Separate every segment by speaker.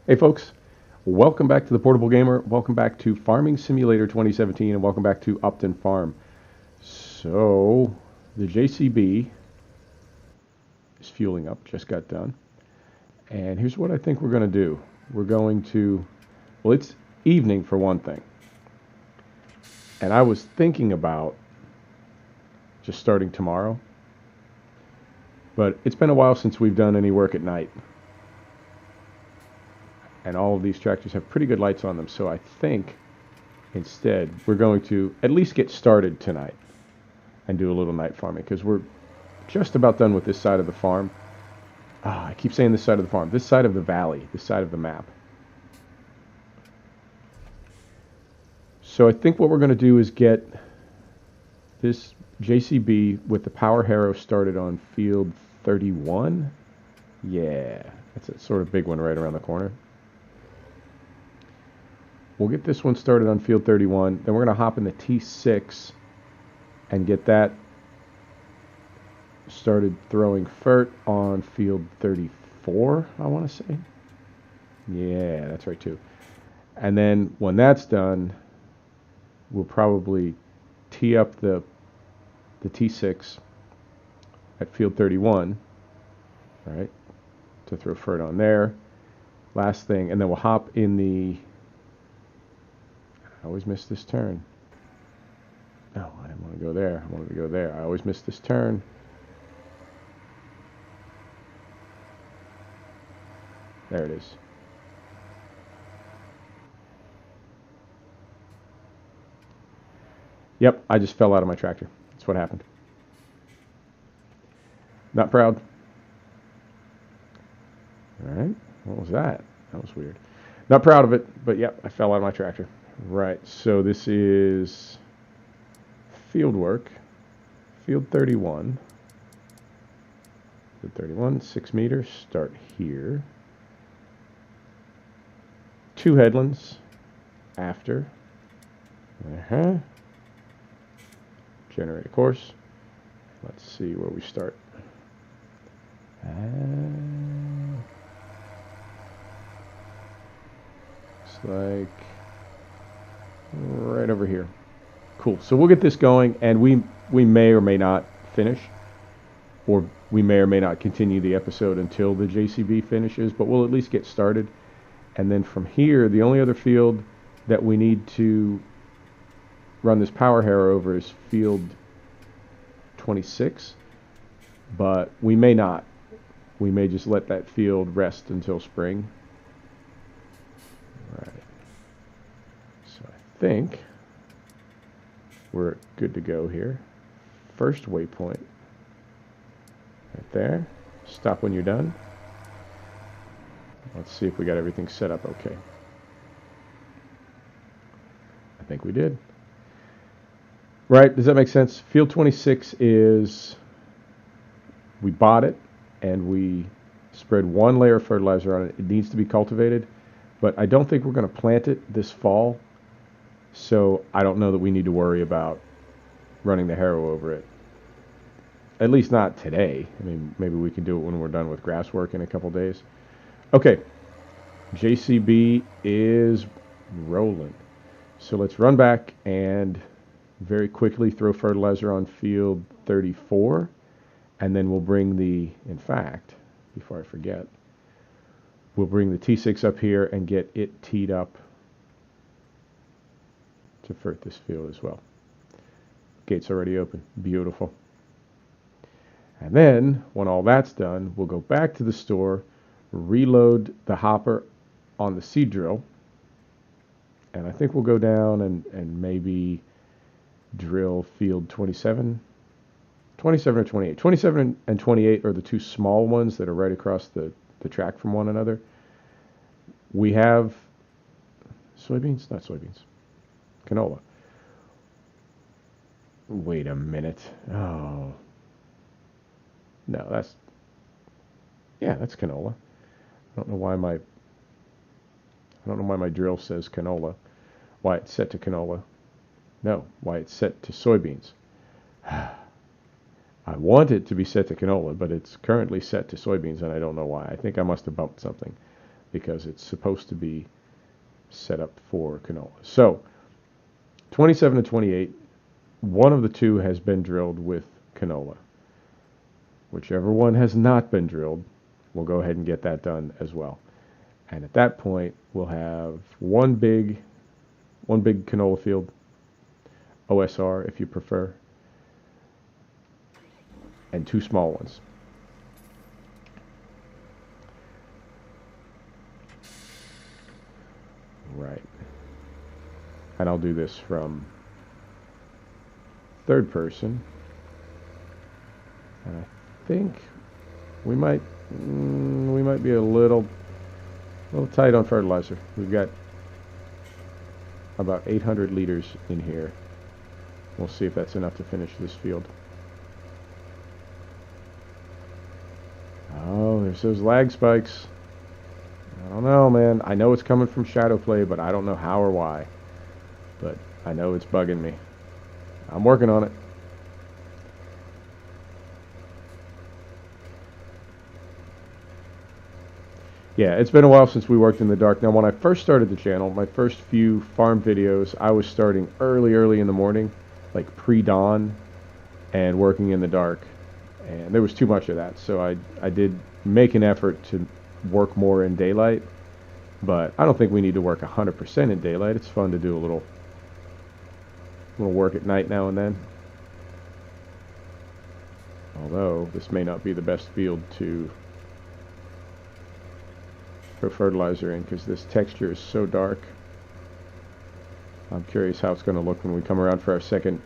Speaker 1: Hey folks, welcome back to the Portable Gamer. Welcome back to Farming Simulator 2017, and welcome back to Upton Farm. So, the JCB is fueling up, just got done. And here's what I think we're going to do. We're going to, well, it's evening for one thing. And I was thinking about just starting tomorrow. But it's been a while since we've done any work at night. And all of these tractors have pretty good lights on them, so I think instead we're going to at least get started tonight and do a little night farming, because we're just about done with this side of the farm. I keep saying this side of the farm, this side of the valley, this side of the map. So I think what we're going to do is get this JCB with the power harrow started on field 31. Yeah, that's a sort of big one right around the corner. We'll get this one started on field 31. Then we're going to hop in the T6 and get that started throwing fert on field 34, I want to say. Yeah, that's right too. And then when that's done, we'll probably tee up the T6 at field 31, right, to throw fert on there. Last thing, and then we'll hop in the... I always miss this turn. No, I didn't want to go there. I wanted to go there. I always miss this turn. There it is. Yep, I just fell out of my tractor. That's what happened. Not proud. All right. What was that? That was weird. Not proud of it, but yep, I fell out of my tractor. Right, so this is field work, field 31. Field 31, 6 meters, start here. 2 headlands after. Generate a course. Let's see where we start. Looks like right over here. Cool. So we'll get this going, and we may or may not finish, or we may or may not continue the episode until the JCB finishes, but we'll at least get started. And then from here, the only other field that we need to run this power harrow over is field 26, but we may not. We may just let that field rest until spring. All right. So I think we're good to go here. First waypoint. Right there. Stop when you're done. Let's see if we got everything set up okay. I think we did. Right, does that make sense? Field 26 is, we bought it and we spread 1 layer of fertilizer on it. It needs to be cultivated, but I don't think we're going to plant it this fall, so I don't know that we need to worry about running the harrow over it. At least not today. I mean, maybe we can do it when we're done with grass work in a couple days. Okay, JCB is rolling. So let's run back and very quickly throw fertilizer on field 34, and then we'll bring the, in fact, before I forget, we'll bring the T6 up here and get it teed up to fert this field as well. Gate's already open. Beautiful. And then, when all that's done, we'll go back to the store, reload the hopper on the seed drill, and I think we'll go down and maybe drill field 27. 27 or 28. 27 and 28 are the 2 small ones that are right across the track from one another. We have soybeans? Not soybeans. Canola. Wait a minute. Oh. No, that's... Yeah, that's canola. I don't know why my drill says canola. Why it's set to canola. No, why it's set to soybeans. I want it to be set to canola, but it's currently set to soybeans, and I don't know why. I think I must have bumped something. because it's supposed to be set up for canola. So 27 to 28, one of the two has been drilled with canola. Whichever one has not been drilled, we'll go ahead and get that done as well. And at that point, we'll have one big canola field, OSR if you prefer, and two small ones. Right. And I'll do this from third person. And I think we might be a little tight on fertilizer. We've got about 800 liters in here. We'll see if that's enough to finish this field. Oh, there's those lag spikes. I don't know, man. I know it's coming from shadow play, but I don't know how or why. But I know it's bugging me. I'm working on it. Yeah, it's been a while since we worked in the dark. Now, when I first started the channel, my first few farm videos, I was starting early in the morning, like pre-dawn, and working in the dark. And there was too much of that, so I did make an effort to work more in daylight. But I don't think we need to work 100% in daylight. It's fun to do a little work at night now and then. Although, this may not be the best field to throw fertilizer in because this texture is so dark. I'm curious how it's going to look when we come around for our second.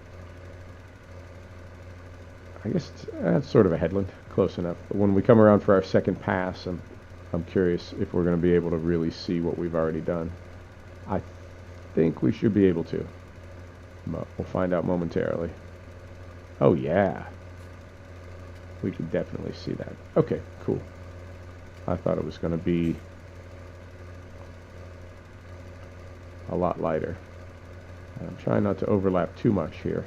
Speaker 1: I guess it's sort of a headland, close enough. But when we come around for our second pass, I'm curious if we're going to be able to really see what we've already done. I think we should be able to, but we'll find out momentarily. Oh yeah, we can definitely see that. Okay, cool. I thought it was going to be a lot lighter. I'm trying not to overlap too much here.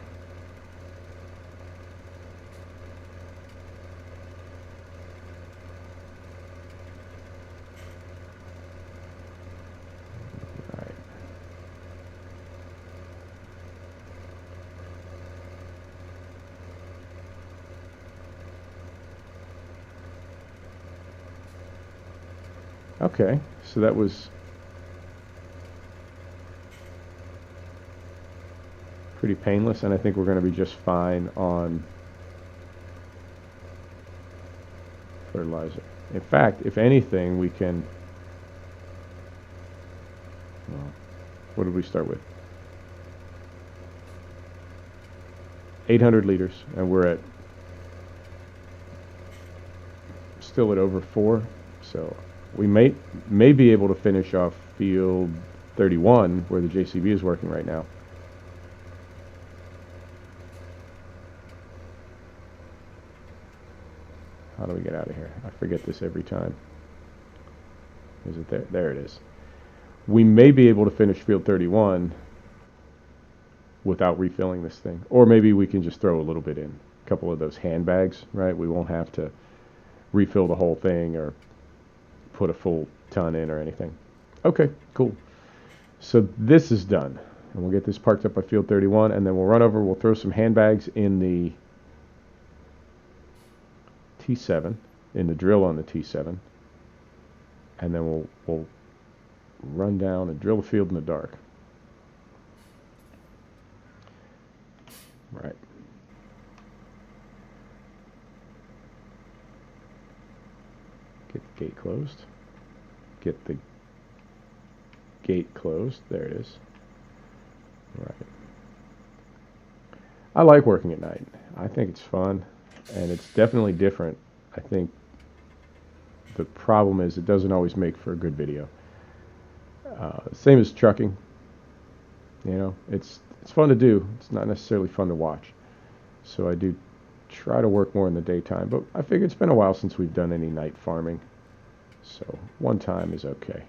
Speaker 1: Right. Okay, so that was pretty painless, and I think we're going to be just fine on fertilizer. In fact, if anything, we can, well, what did we start with? 800 liters, and we're at still at over 4, so we may be able to finish off field 31 where the JCB is working right now. How do we get out of here? I forget this every time. Is it there? There it is. We may be able to finish field 31 without refilling this thing. Or maybe we can just throw a little bit in. A couple of those handbags, right? We won't have to refill the whole thing or put a full ton in or anything. Okay, cool. So this is done. And we'll get this parked up by field 31, and then we'll run over, we'll throw some handbags in the T7, in the drill on the T7, and then we'll run down and drill a field in the dark. Right. Get the gate closed. Get the gate closed. There it is. Right. I like working at night. I think it's fun. And it's definitely different. I think the problem is it doesn't always make for a good video. Same as trucking. You know, it's fun to do. It's not necessarily fun to watch. So I do try to work more in the daytime. But I figure it's been a while since we've done any night farming. So one time is okay.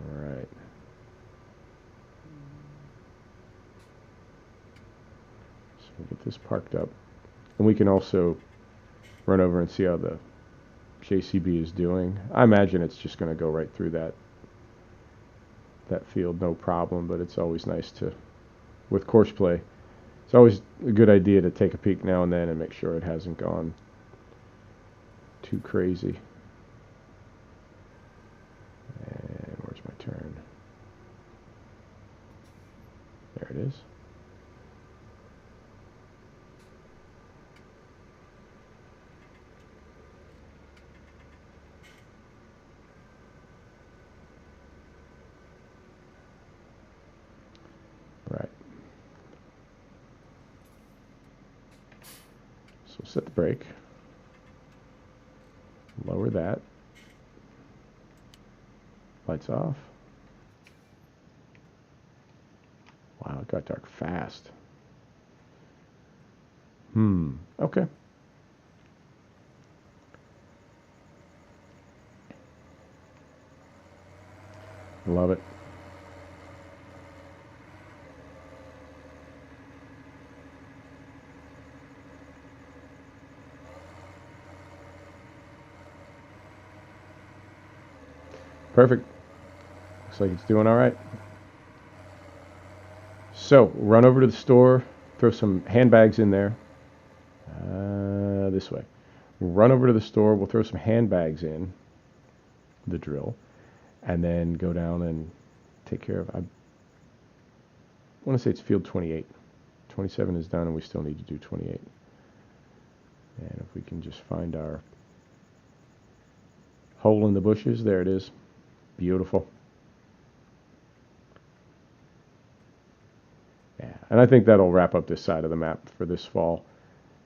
Speaker 1: All right. We'll get this parked up, and we can also run over and see how the JCB is doing. I imagine it's just going to go right through that field, no problem, but it's always nice to, with course play, it's always a good idea to take a peek now and then and make sure it hasn't gone too crazy. And where's my turn? There it is. Right. So set the brake. Lower that. Lights off. Wow, it got dark fast. Okay. Love it. Perfect. Looks like it's doing all right. So, run over to the store, throw some handbags in there. This way. Run over to the store, we'll throw some handbags in the drill, and then go down and take care of, I want to say it's field 28. 27 is done and we still need to do 28. And if we can just find our hole in the bushes, there it is. Beautiful. Yeah, and I think that'll wrap up this side of the map for this fall.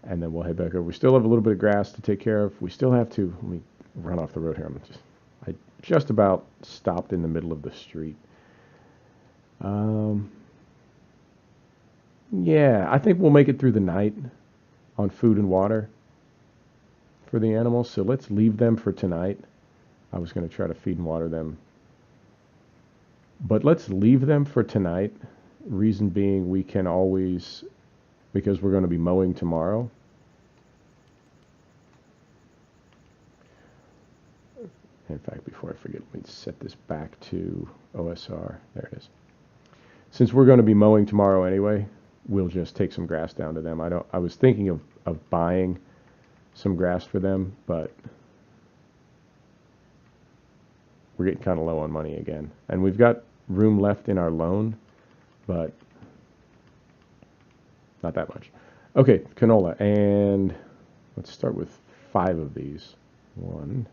Speaker 1: And then we'll head back over. We still have a little bit of grass to take care of. We still have to, let me run off the road here. I just about stopped in the middle of the street. Yeah, I think we'll make it through the night on food and water for the animals. So let's leave them for tonight. I was going to try to feed and water them. But let's leave them for tonight. Reason being, we can always, because we're going to be mowing tomorrow. In fact, before I forget, let me set this back to OSR. There it is. Since we're going to be mowing tomorrow anyway, we'll just take some grass down to them. I was thinking of buying some grass for them, but we're getting kind of low on money again. And we've got room left in our loan, but not that much. Okay, canola. And let's start with 5 of these. 1,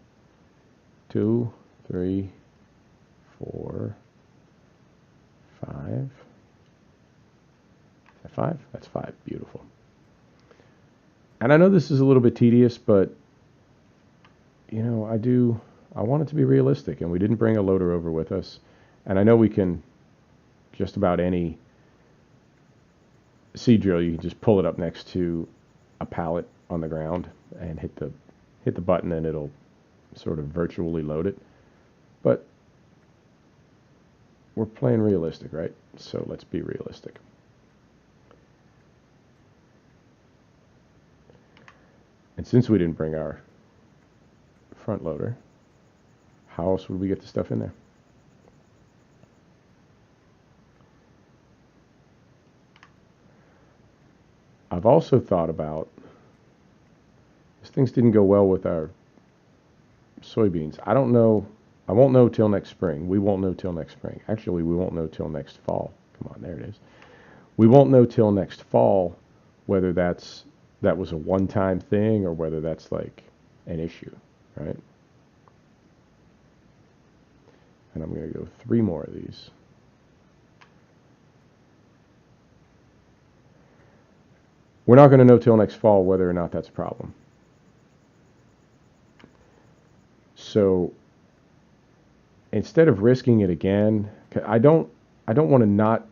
Speaker 1: 2, 3, 4, 5. 5? That's 5. Beautiful. And I know this is a little bit tedious, but you know, I want it to be realistic, and we didn't bring a loader over with us. And I know we can, just about any seed drill, you can just pull it up next to a pallet on the ground and hit the button and it'll sort of virtually load it. But we're playing realistic, right? So let's be realistic. And since we didn't bring our front loader, how else would we get the stuff in there? I've also thought about, these things didn't go well with our soybeans. I don't know, I won't know till next spring. We won't know till next spring. Actually, we won't know till next fall. Come on, there it is. We won't know till next fall whether that was a one-time thing or whether that's like an issue, right? And I'm going to go 3 more of these. We're not going to know till next fall whether or not that's a problem. So instead of risking it again, I don't want to not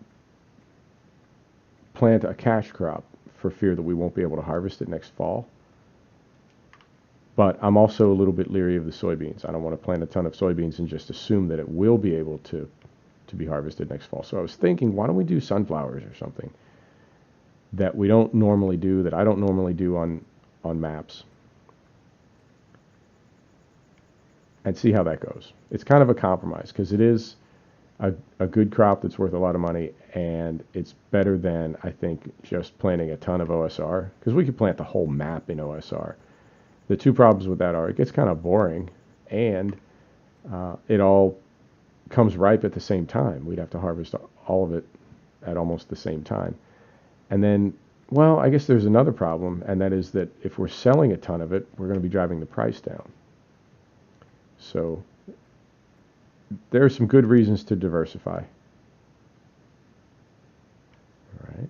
Speaker 1: plant a cash crop for fear that we won't be able to harvest it next fall. But I'm also a little bit leery of the soybeans. I don't want to plant a ton of soybeans and just assume that it will be able to be harvested next fall. So I was thinking, why don't we do sunflowers or something that we don't normally do, that I don't normally do on maps. and see how that goes. It's kind of a compromise because it is a good crop that's worth a lot of money, and it's better than, I think, just planting a ton of OSR, because we could plant the whole map in OSR. The two problems with that are it gets kind of boring, and it all comes ripe at the same time. We'd have to harvest all of it at almost the same time. And then, well, I guess there's another problem, and that is that if we're selling a ton of it, we're going to be driving the price down. So there are some good reasons to diversify. All right.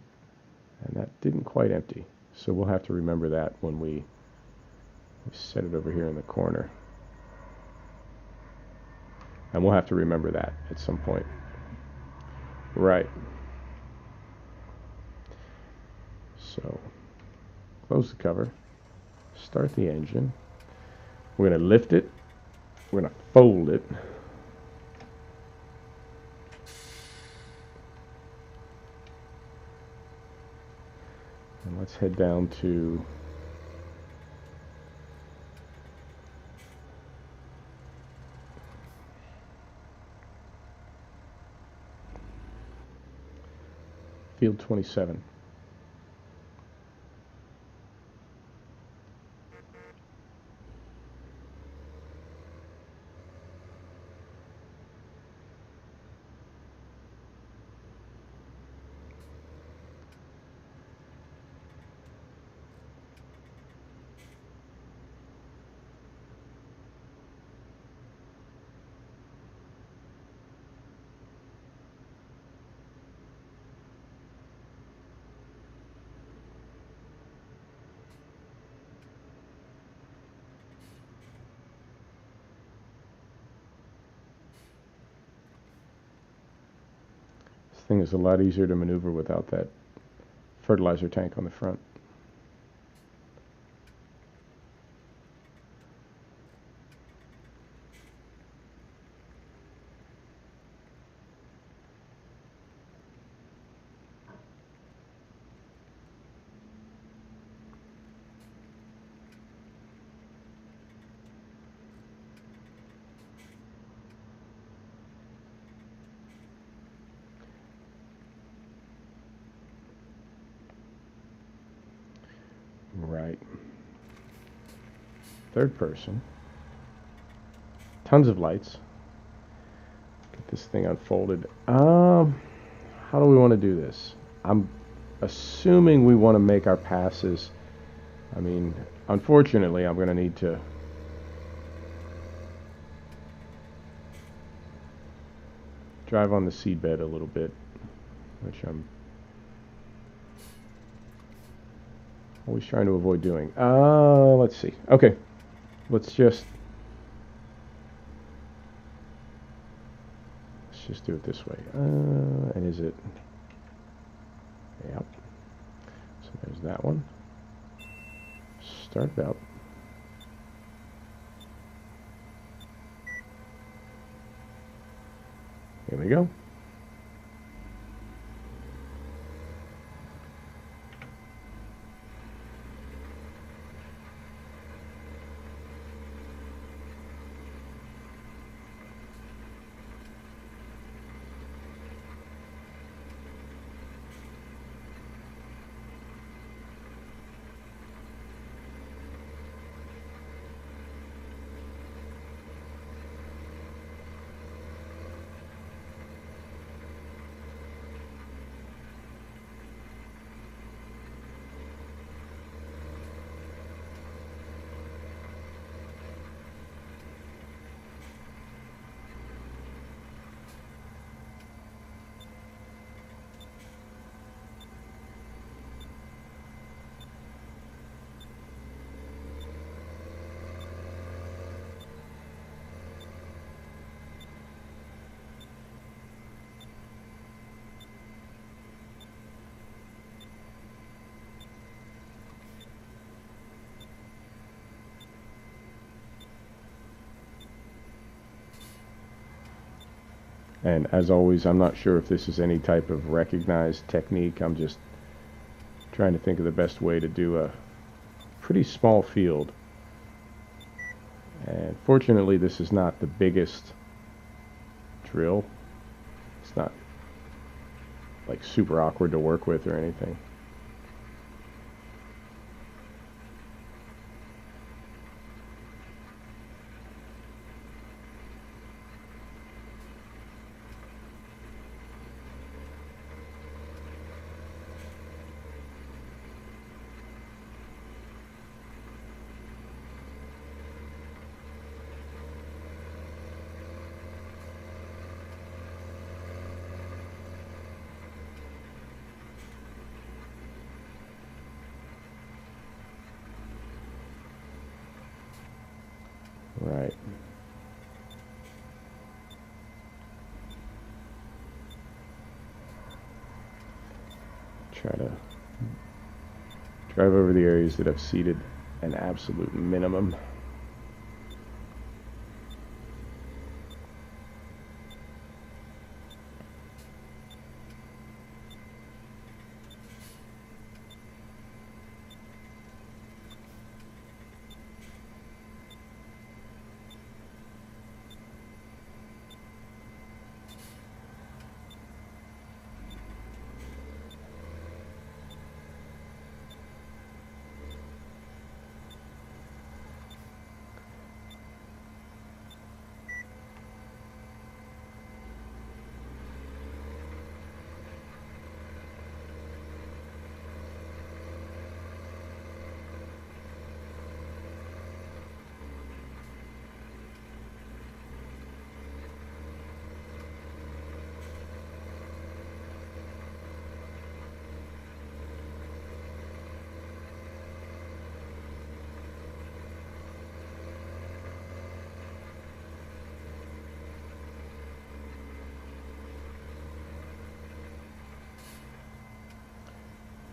Speaker 1: And that didn't quite empty. So we'll have to remember that when we set it over here in the corner. And we'll have to remember that at some point. Right. So close the cover. Start the engine. We're going to lift it. We're going to fold it. And let's head down to field 27. Thing is a lot easier to maneuver without that fertilizer tank on the front. Right. Third person. Tons of lights. Get this thing unfolded. How do we want to do this? I'm assuming we want to make our passes. I mean, unfortunately, I'm going to need to drive on the seedbed a little bit, which I'm always trying to avoid doing. Let's see. Okay, let's just do it this way. And is it? Yep. So there's that one. Start it up. Here we go. And as always, I'm not sure if this is any type of recognized technique. I'm just trying to think of the best way to do a pretty small field And fortunately, this is not the biggest drill. It's not like super awkward to work with or anything. Right. Try to drive over the areas that I've seeded an absolute minimum.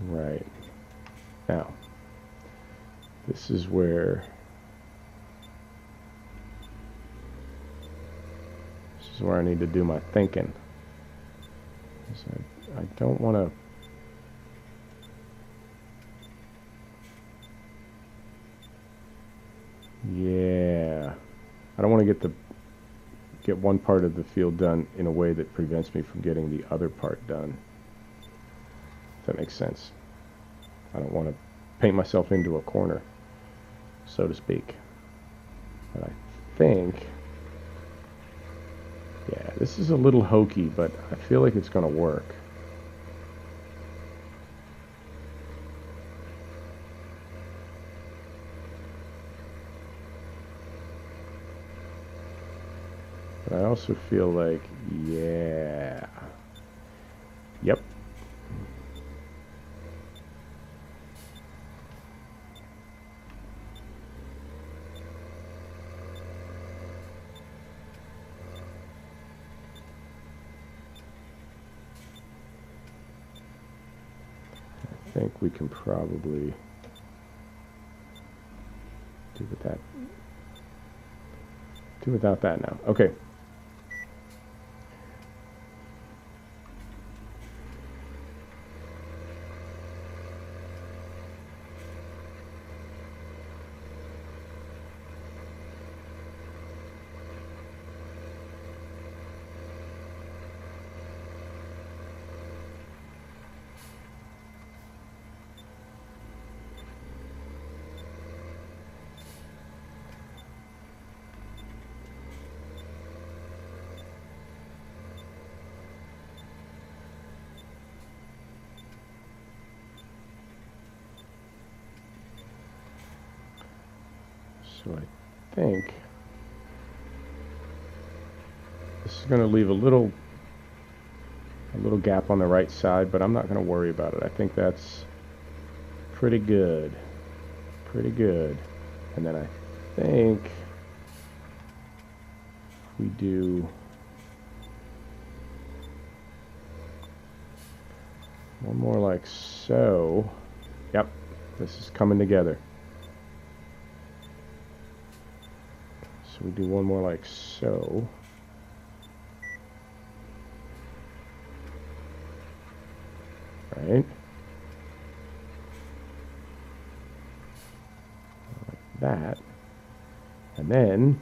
Speaker 1: Right. Now, this is where I need to do my thinking. I don't want to. Yeah, I don't want to get one part of the field done in a way that prevents me from getting the other part done. If that makes sense. I don't want to paint myself into a corner, so to speak. But I think, yeah, this is a little hokey, but I feel like it's going to work. But I also feel like, yeah, yep. I think we can probably do without that now. Okay. So I think this is going to leave a little gap on the right side, but I'm not going to worry about it. I think that's pretty good. Pretty good. And then I think we do one more like so. Yep, this is coming together. So we do one more like so. Right? Like that. And then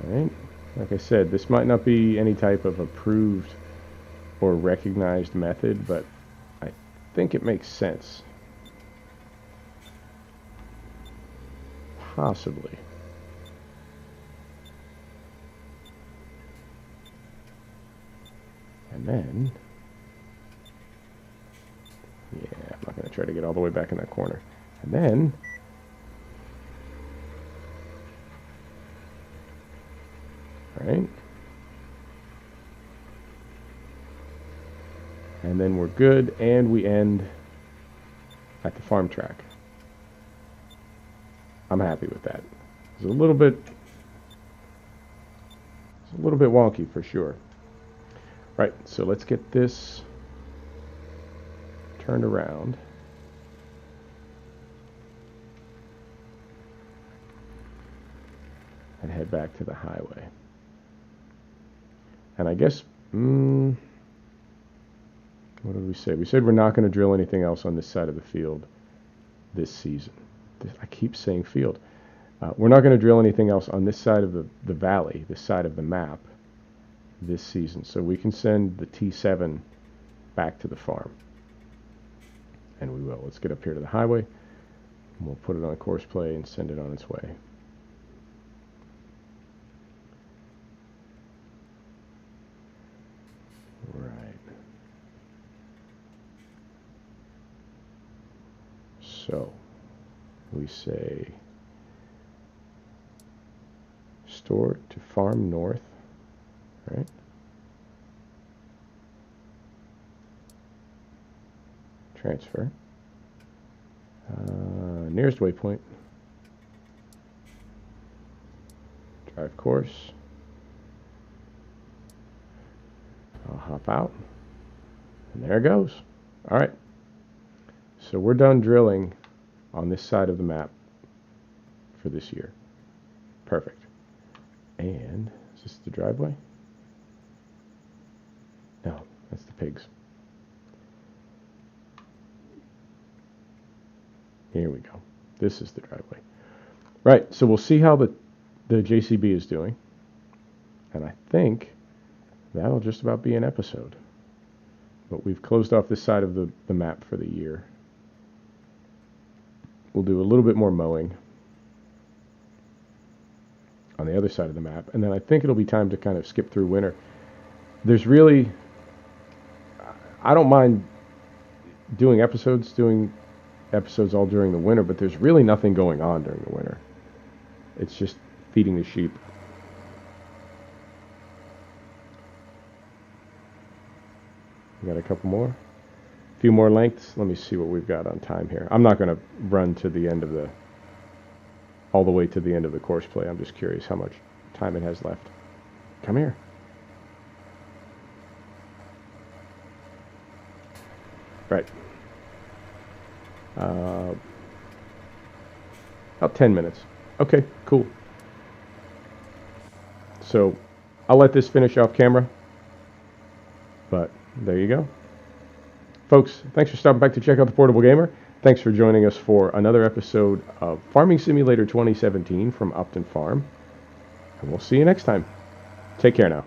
Speaker 1: right? Like I said, this might not be any type of approved or recognized method, but I think it makes sense. Possibly. And then, yeah, I'm not going to try to get all the way back in that corner. And then, right? And then we're good, and we end at the farm track. I'm happy with that. It's a little bit wonky for sure. Right, so let's get this turned around. And head back to the highway. And I guess, what did we say? We said we're not going to drill anything else on this side of the field this season. I keep saying field. We're not going to drill anything else on this side of the valley, this side of the map, this season. So we can send the T7 back to the farm. And we will. Let's get up here to the highway. And we'll put it on course play and send it on its way. Right. So we say store to farm north, right? Transfer. Nearest waypoint. Drive course. I'll hop out. And there it goes. All right. So we're done drilling on this side of the map for this year. Perfect. And is this the driveway? No, that's the pigs. Here we go. This is the driveway. Right, so we'll see how the JCB is doing. And I think that'll just about be an episode. But we've closed off this side of the map for the year. We'll do a little bit more mowing on the other side of the map. And then I think it'll be time to kind of skip through winter. There's really, I don't mind doing episodes all during the winter, but there's really nothing going on during the winter. It's just feeding the sheep. We got a couple more. A few more lengths. Let me see what we've got on time here. I'm not going to run to the end of all the way to the end of the course play. I'm just curious how much time it has left. Come here. Right. About 10 minutes. Okay, cool. So I'll let this finish off camera. But there you go. Folks, thanks for stopping back to check out the Portable Gamer. Thanks for joining us for another episode of Farming Simulator 2017 from Upton Farm. And we'll see you next time. Take care now.